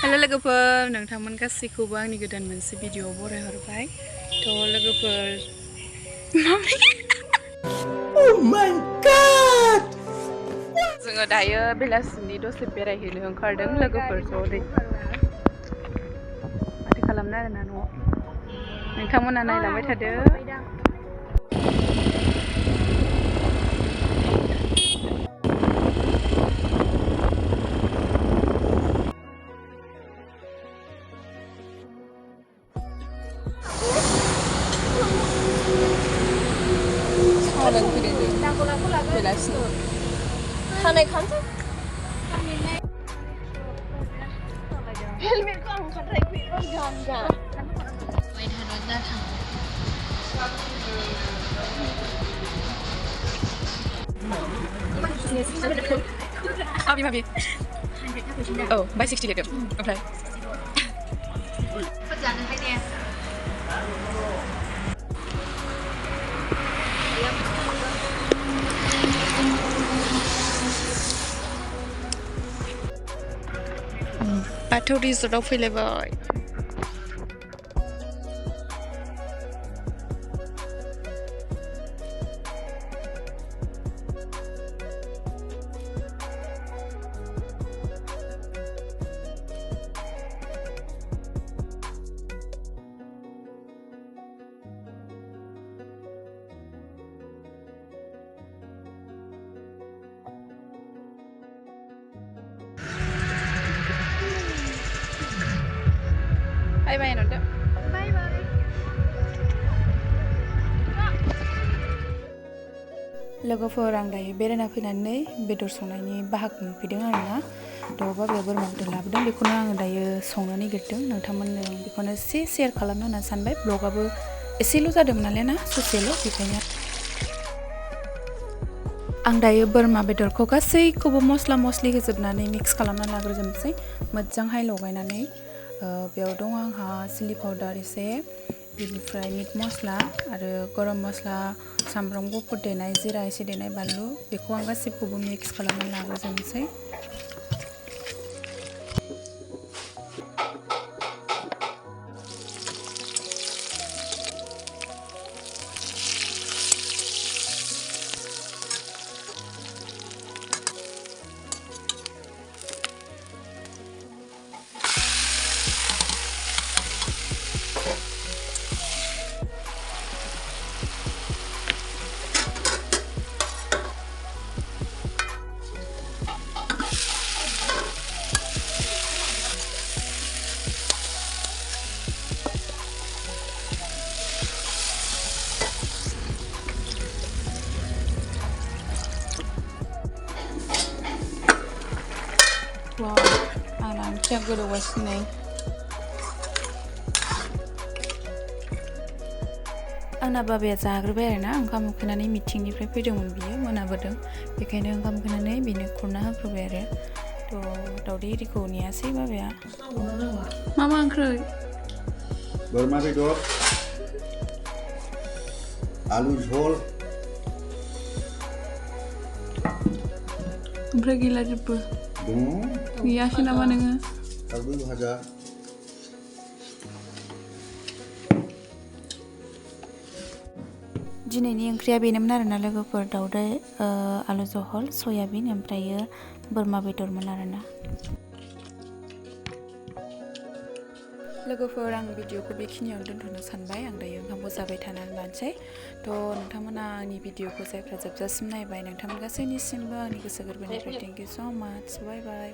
Hello लोगोफोर नोंथांमोन गासैखौबो आंनि गोदान मोनसे भिडिअ बरायहरबाय थ' लोगोफोर Oh my god जोङो दायो बेलासिनि दसे बेरायहैनो ओंखारदों लोगोफोर ज'यै माथो खालामनो आरोना न'आव नोंथांमोना नायलांबाय थादो 헬멧과 안 가다 이거 이런 감자. Quay thằng đó ra thẳng. Abi. Oh, buy 60 được. Okay. Phát ra được hay nè. बाथौ रिजर्टआव फैलायबाय Bye nonton. Bye bye. लोगोफोर आं दायो बेरायना फैनानै बेदर संनायनि बाहागो मोनफैदों आरोना थ' बाबाया बोरमा बेदर लाबोदों बेखौनो आङो दायो संनो नागिरदों नोंथांमोननो बेखौनो एसे शेयार खालामनो होनना सानबाय ब्लगाबो एसेल' जादोंमोन नालाय ना ससेल' बेखायनो आं दायो बोरमा बेदरखौ गासैखौबो मस्ला मस्लि होजोबनानै मिक्स खालामना लाग्रोजोबनोसै मोजांहाय लगायनानै बेयाव दं आंहा चिलि पाउडार एसे बिनिफ्राय मिट मस्ला आरो गरम मस्ला सामब्राम गुफुर देनाय जिरा एसे देनाय बानलु बेखौ आं गासिबखौबो मिक्स खालामना लाग्रोजोबनोसै Wow, आंना ओंख्रिया गोदौगासिनो आंना बाबाया जाग्रोबाय आरोना ओंखाम उखैनानै मिटिंनिफ्राय फैदोंमोन बियो मोनाबोदों बेखायनो ओंखाम उखैनानै बिनो खुरना होग्रोबाय आरो थ' दावदै एरिखौ नेयासै बाबाया मा ओंख्रि बोरमा बेदर आलु झोल ओमफ्राय गैला जेबो दङ गैयासै नामा नोङो दावदै भाजा दिनैनि ओंख्रिया बेनोमोन आरोना लोगोफोर दावदै आलु जहल सयाबिन ओमफ्रायो बोरमा बेदरमोन आरोना लोगोफोर आं भिडिअखौ बेखिनियावनो दोनथ'नो सानबाय आं दायो ओंखामखौ जाबाय थानानै लानोसै थ' नोंथांमोना आंनि भिडिअखौ जायफ्रा जोबजासिम नायबाय नोंथांमोन गासैनिसिमबो आंनि गोसो गोरबोनिफ्राय थेंक इउ स' माच बाय बाय